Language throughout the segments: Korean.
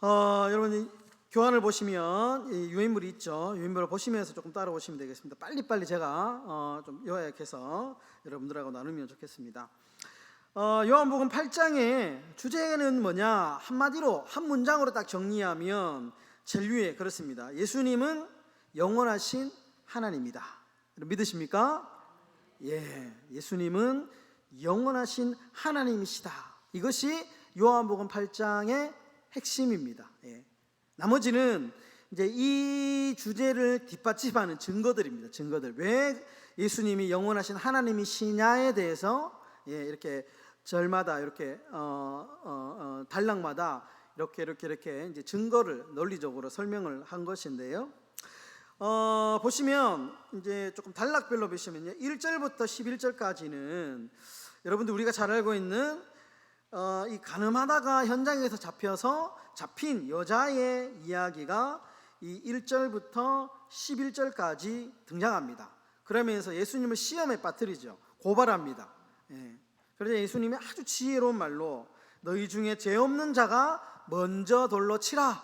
여러분 교환을 보시면 이 유인물이 있죠. 유인물을 보시면서 조금 따라오시면 되겠습니다. 빨리빨리 제가 좀 요약해서 여러분들하고 나누면 좋겠습니다. 요한복음 8장의 주제는 뭐냐? 한마디로 한 문장으로 딱 정리하면 제일 위에 그렇습니다. 예수님은 영원하신 하나님이다. 믿으십니까? 예, 예수님은 영원하신 하나님이시다. 이것이 요한복음 8장의 핵심입니다. 예. 나머지는 이제 이 주제를 뒷받침하는 증거들입니다. 증거들. 왜 예수님이 영원하신 하나님이시냐에 대해서 이렇게 절마다 이렇게 단락마다 이렇게 이제 증거를 논리적으로 설명을 한 것인데요. 보시면 이제 조금 단락별로 보시면요, 1절부터 11절까지는 여러분들 우리가 잘 알고 있는 이 가늠하다가 현장에서 잡힌 여자의 이야기가 이 1절부터 11절까지 등장합니다. 그러면서 예수님을 시험에 빠뜨리죠. 고발합니다. 그래서 예수님이 아주 지혜로운 말로 너희 중에 죄 없는 자가 먼저 돌로 치라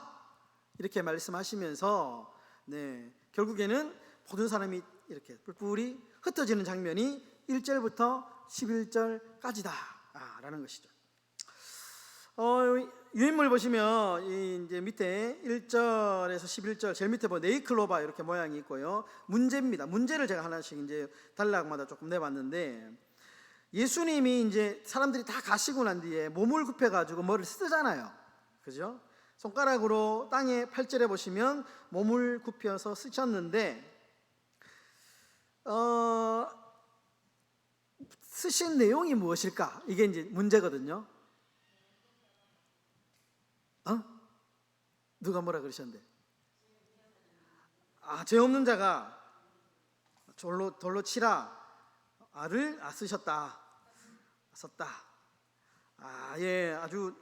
이렇게 말씀하시면서 결국에는 모든 사람이 이렇게 뿔뿔이 흩어지는 장면이 1절부터 11절까지다 라는 것이죠. 유인물 보시면 이제 밑에 1절에서 11절 제일 밑에 보면 네이클로바 이렇게 모양이 있고요. 문제입니다. 문제를 제가 하나씩 이제 단락마다 조금 내봤는데, 예수님이 이제 사람들이 다 가시고 난 뒤에 몸을 굽혀 가지고 뭐를 쓰잖아요. 그죠? 손가락으로 땅에 8절에 보시면 몸을 굽혀서 쓰셨는데, 쓰신 내용이 무엇일까? 이게 이제 문제거든요. 누가 뭐라 그러셨는데? 죄 없는 자가 돌로 치라. 쓰셨다. 썼다. 예, 아주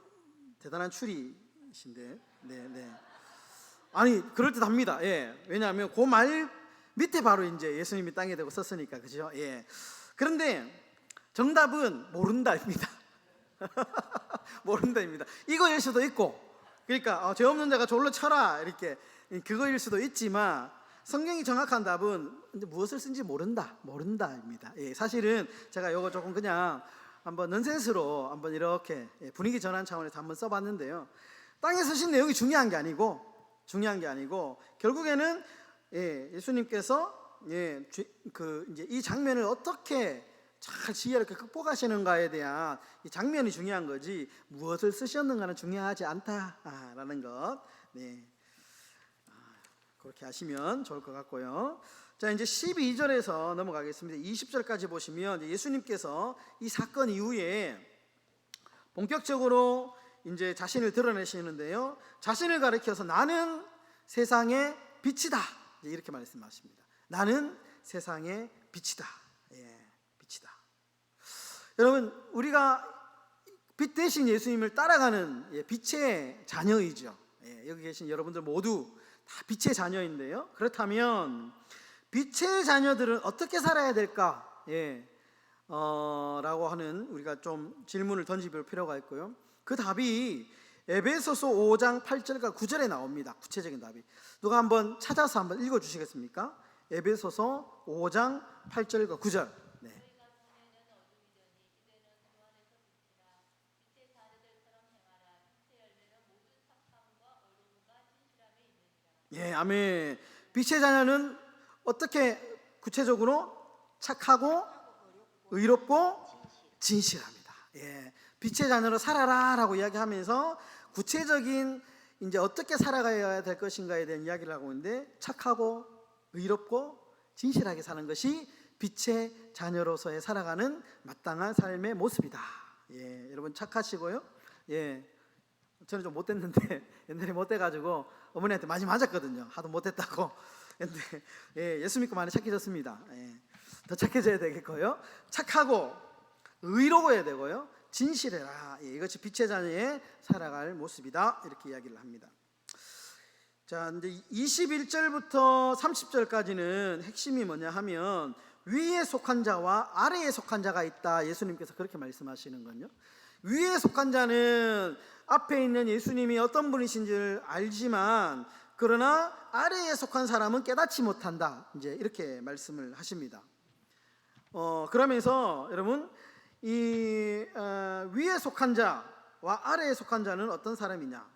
대단한 추리이신데, 네. 아니, 그럴듯합니다. 예, 왜냐하면 그 말 밑에 바로 이제 예수님이 땅에 대고 썼으니까, 그죠? 예. 그런데 정답은 모른다입니다. 모른다입니다. 이거일 수도 있고, 그러니까 죄 없는 자가 돌로 쳐라 이렇게 그거일 수도 있지만, 성경이 정확한 답은 무엇을 쓴지 모른다입니다. 예, 사실은 제가 이거 조금 그냥 한번 넌센스로 한번 이렇게 분위기 전환 차원에서 한번 써봤는데요. 땅에 쓰신 내용이 중요한 게 아니고 결국에는 예수님께서 이제 이 장면을 어떻게 잘 지혜롭게 극복하시는가에 대한 이 장면이 중요한 거지, 무엇을 쓰셨는가는 중요하지 않다라는 것. 그렇게 하시면 좋을 것 같고요. 자, 이제 12절에서 넘어가겠습니다. 20절까지 보시면 예수님께서 이 사건 이후에 본격적으로 이제 자신을 드러내시는데요. 자신을 가리켜서 나는 세상의 빛이다 이렇게 말씀하십니다. 나는 세상의 빛이다. 빛이다. 여러분, 우리가 빛 대신 예수님을 따라가는 빛의 자녀이죠. 여기 계신 여러분들 모두 다 빛의 자녀인데요. 그렇다면 빛의 자녀들은 어떻게 살아야 될까? 라고 하는 우리가 좀 질문을 던져볼 필요가 있고요. 그 답이 에베소서 5장 8절과 9절에 나옵니다. 구체적인 답이. 누가 한번 찾아서 한번 읽어주시겠습니까? 에베소서 5장 8절과 9절. 예, 아멘. 빛의 자녀는 어떻게 구체적으로 착하고 의롭고 진실합니다. 예, 빛의 자녀로 살아라라고 이야기하면서 구체적인 이제 어떻게 살아가야 될 것인가에 대한 이야기를 하고 있는데, 착하고 의롭고 진실하게 사는 것이 빛의 자녀로서의 살아가는 마땅한 삶의 모습이다. 예, 여러분 착하시고요. 예. 저는 좀 못됐는데 옛날에 못돼가지고 어머니한테 많이 맞았거든요. 하도 못됐다고. 근데 예수 믿고 많이 착해졌습니다. 더 착해져야 되겠고요. 착하고 의로워야 되고요. 진실해라. 이것이 빛의 자녀의 살아갈 모습이다. 이렇게 이야기를 합니다. 자, 이제 21절부터 30절까지는 핵심이 뭐냐 하면 위에 속한 자와 아래에 속한 자가 있다. 예수님께서 그렇게 말씀하시는 건요. 위에 속한 자는 앞에 있는 예수님이 어떤 분이신지를 알지만 그러나 아래에 속한 사람은 깨닫지 못한다. 이제 이렇게 말씀을 하십니다. 그러면서 여러분 이 위에 속한 자와 아래에 속한 자는 어떤 사람이냐?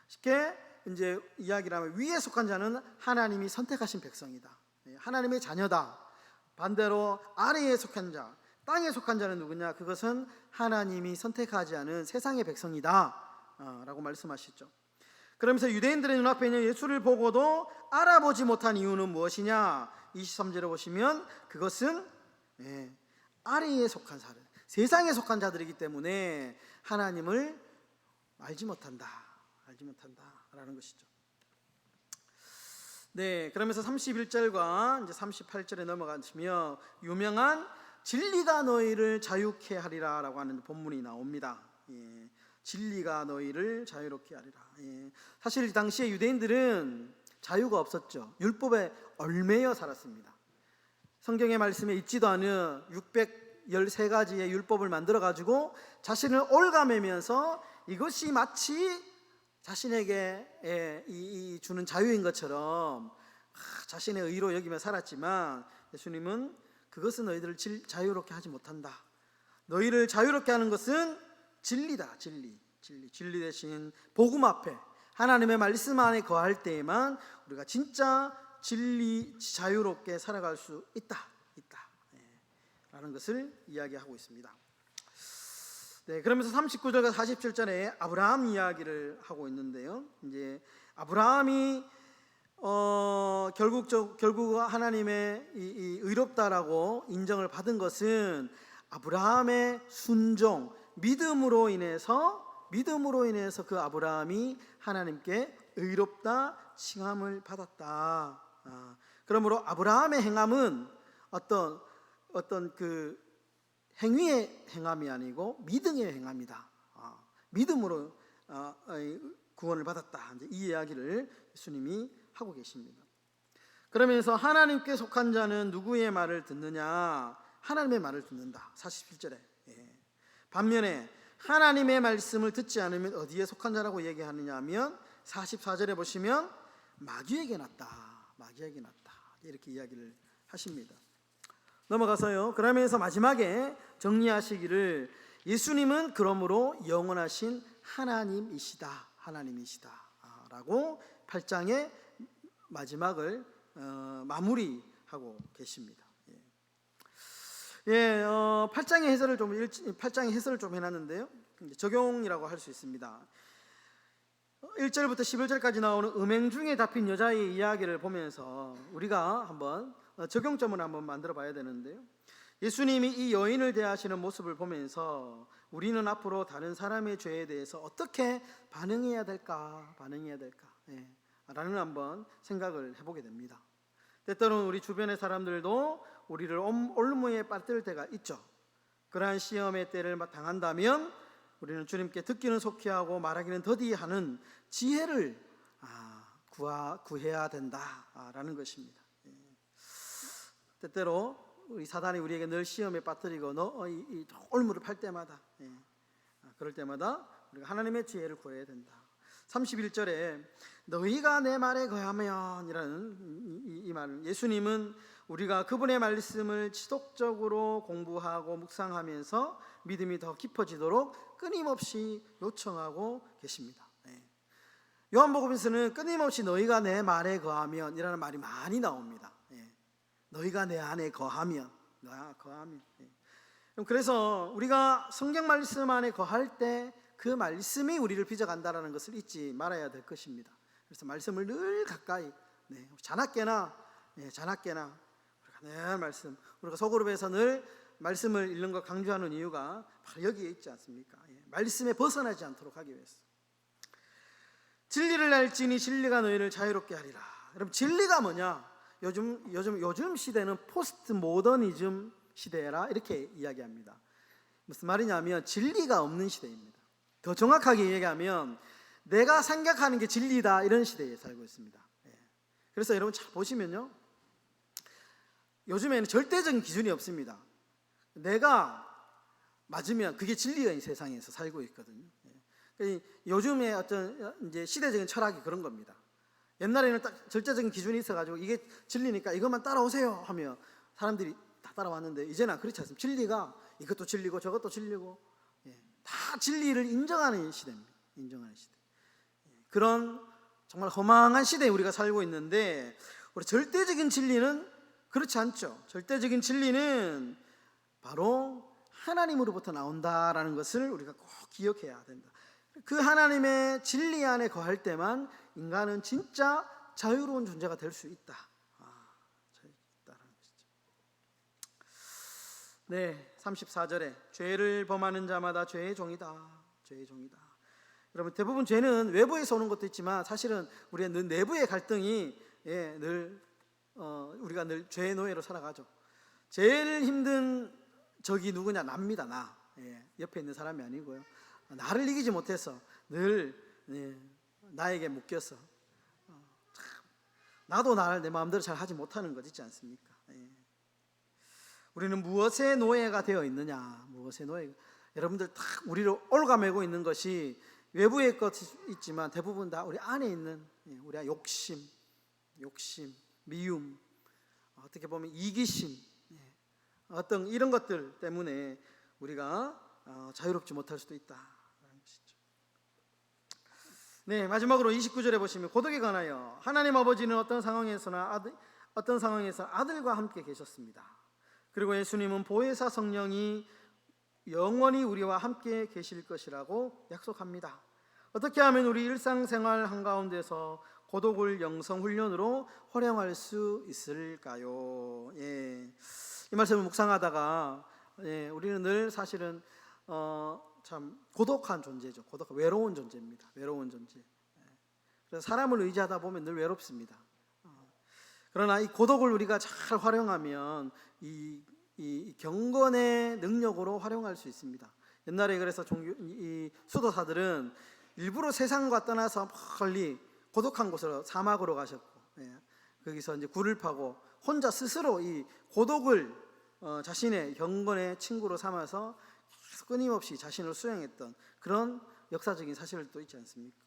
쉽게 이제 이야기를 하면 위에 속한 자는 하나님이 선택하신 백성이다. 하나님의 자녀다. 반대로 아래에 속한 자, 땅에 속한 자는 누구냐? 그것은 하나님이 선택하지 않은 세상의 백성이다 라고 말씀하시죠. 그러면서 유대인들의 눈앞에 있는 예수를 보고도 알아보지 못한 이유는 무엇이냐? 23절에 보시면 그것은 아래에 속한 사람, 세상에 속한 자들이기 때문에 하나님을 알지 못한다 라는 것이죠. 네, 그러면서 31절과 이제 38절에 넘어가시며 유명한 진리가 너희를 자유케 하리라 라고 하는 본문이 나옵니다. 진리가 너희를 자유롭게 하리라. 사실 당시에 유대인들은 자유가 없었죠. 율법에 얽매여 살았습니다. 성경의 말씀에 있지도 않은 613가지의 율법을 만들어 가지고 자신을 올가매면서 이것이 마치 자신에게 주는 자유인 것처럼 자신의 의로 여기며 살았지만 예수님은 그것은 너희들을 자유롭게 하지 못한다. 너희를 자유롭게 하는 것은 진리다. 진리 대신 복음 앞에 하나님의 말씀 안에 거할 때에만 우리가 진짜 진리 자유롭게 살아갈 수 있다 라는 것을 이야기하고 있습니다. 네, 그러면서 39절과 47절에 아브라함 이야기를 하고 있는데요. 이제 아브라함이 결국 하나님의 이 의롭다라고 인정을 받은 것은 아브라함의 순종, 믿음으로 인해서 그 아브라함이 하나님께 의롭다 칭함을 받았다. 그러므로 아브라함의 행함은 어떤 그 행위의 행함이 아니고 믿음의 행함이다. 믿음으로 구원을 받았다. 이제 이 이야기를 예수님이 하고 계십니다. 그러면서 하나님께 속한 자는 누구의 말을 듣느냐? 하나님의 말을 듣는다. 47절에. 반면에 하나님의 말씀을 듣지 않으면 어디에 속한 자라고 얘기하느냐 하면 44절에 보시면 마귀에게 났다. 이렇게 이야기를 하십니다. 넘어가서요. 그러면서 마지막에 정리하시기를 예수님은 그러므로 영원하신 하나님이시다 라고 8장의 마지막을 마무리하고 계십니다. 8장의 해설을 좀 해놨는데요. 적용이라고 할 수 있습니다. 1절부터 11절까지 나오는 음행 중에 잡힌 여자의 이야기를 보면서 우리가 한번 적용점을 한번 만들어 봐야 되는데요. 예수님이 이 여인을 대하시는 모습을 보면서 우리는 앞으로 다른 사람의 죄에 대해서 어떻게 반응해야 될까 라는 한번 생각을 해보게 됩니다. 때때로는 우리 주변의 사람들도 우리를 올무에 빠뜨릴 때가 있죠. 그러한 시험의 때를 당한다면 우리는 주님께 듣기는 속히 하고 말하기는 더디 하는 지혜를 구해야 된다라는 것입니다. 때때로 우리 사단이 우리에게 늘 시험에 빠뜨리고 이 올무를 팔 때마다 그럴 때마다 우리가 하나님의 지혜를 구해야 된다. 31절에 너희가 내 말에 거하면 이라는 이 말은 예수님은 우리가 그분의 말씀을 지속적으로 공부하고 묵상하면서 믿음이 더 깊어지도록 끊임없이 요청하고 계십니다. 요한복음에서는 끊임없이 너희가 내 말에 거하면 이라는 말이 많이 나옵니다. 너희가 내 안에 거하면. 그래서 우리가 성경 말씀 안에 거할 때 그 말씀이 우리를 빚어간다는 것을 잊지 말아야 될 것입니다. 그래서 말씀을 늘 가까이 자나깨나 우리가 늘 말씀, 우리가 소그룹에서 늘 말씀을 읽는 것 강조하는 이유가 바로 여기에 있지 않습니까? 말씀에 벗어나지 않도록 하기 위해서. 진리를 알지니 진리가 너희를 자유롭게 하리라. 여러분, 진리가 뭐냐? 요즘 시대는 포스트 모더니즘 시대라 이렇게 이야기합니다. 무슨 말이냐면 진리가 없는 시대입니다. 더 정확하게 얘기하면 내가 생각하는 게 진리다 이런 시대에 살고 있습니다. 그래서 여러분 잘 보시면요, 요즘에는 절대적인 기준이 없습니다. 내가 맞으면 그게 진리의 세상에서 살고 있거든요. 요즘에 어떤 이제 시대적인 철학이 그런 겁니다. 옛날에는 딱 절대적인 기준이 있어가지고 이게 진리니까 이것만 따라오세요 하면 사람들이 다 따라왔는데, 이제는 그렇지 않습니다. 진리가 이것도 진리고 저것도 진리고, 다 진리를 인정하는 시대입니다. 인정하는 시대. 그런 정말 허망한 시대에 우리가 살고 있는데, 우리 절대적인 진리는 그렇지 않죠. 절대적인 진리는 바로 하나님으로부터 나온다라는 것을 우리가 꼭 기억해야 된다. 그 하나님의 진리 안에 거할 때만 인간은 진짜 자유로운 존재가 될 수 있다. 있다라는 것이죠. 네, 34절에 죄를 범하는 자마다 죄의 종이다. 죄의 종이다. 여러분, 대부분 죄는 외부에서 오는 것도 있지만 사실은 우리의 내부의 갈등이 우리가 늘 죄의 노예로 살아가죠. 제일 힘든 적이 누구냐? 납니다. 나. 옆에 있는 사람이 아니고요. 나를 이기지 못해서 늘 나에게 묶여서 나도 나를 내 마음대로 잘 하지 못하는 것 있지 않습니까? 우리는 무엇의 노예가 되어 있느냐? 무엇의 노예? 여러분들 다 우리를 올가매고 있는 것이 외부의 것이 있지만 대부분 다 우리 안에 있는 우리의 욕심, 미움, 어떻게 보면 이기심, 어떤 이런 것들 때문에 우리가 자유롭지 못할 수도 있다라는 것이죠. 네, 마지막으로 29절에 보시면 고독에 관하여 하나님 아버지는 어떤 상황에서 아들과 함께 계셨습니다. 그리고 예수님은 보혜사 성령이 영원히 우리와 함께 계실 것이라고 약속합니다. 어떻게 하면 우리 일상생활 한가운데서 고독을 영성훈련으로 활용할 수 있을까요? 이 말씀을 묵상하다가 우리는 늘 사실은 참 고독한 존재죠. 외로운 존재입니다. 외로운 존재. 그래서 사람을 의지하다 보면 늘 외롭습니다. 그러나 이 고독을 우리가 잘 활용하면 이 경건의 능력으로 활용할 수 있습니다. 옛날에 그래서 이 수도사들은 일부러 세상과 떠나서 멀리 고독한 곳으로 사막으로 가셨고, 거기서 이제 굴을 파고 혼자 스스로 이 고독을 자신의 경건의 친구로 삼아서 끊임없이 자신을 수행했던 그런 역사적인 사실도 또 있지 않습니까?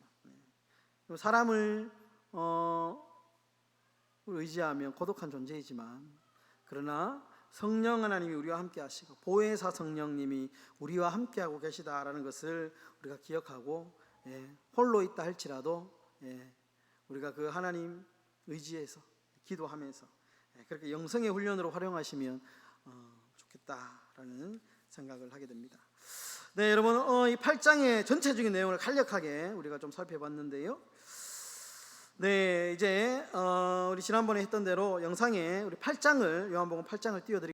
사람을 의지하면 고독한 존재이지만, 그러나 성령 하나님이 우리와 함께 하시고 보혜사 성령님이 우리와 함께 하고 계시다라는 것을 우리가 기억하고, 홀로 있다 할지라도 우리가 그 하나님 의지해서 기도하면서 그렇게 영성의 훈련으로 활용하시면 좋겠다라는 생각을 하게 됩니다. 네, 여러분, 이 8장의 전체적인 내용을 간략하게 우리가 좀 살펴봤는데요. 네, 이제 우리 지난번에 했던 대로 영상에 우리 8장을 요한복음 8장을 띄워드리겠습니다.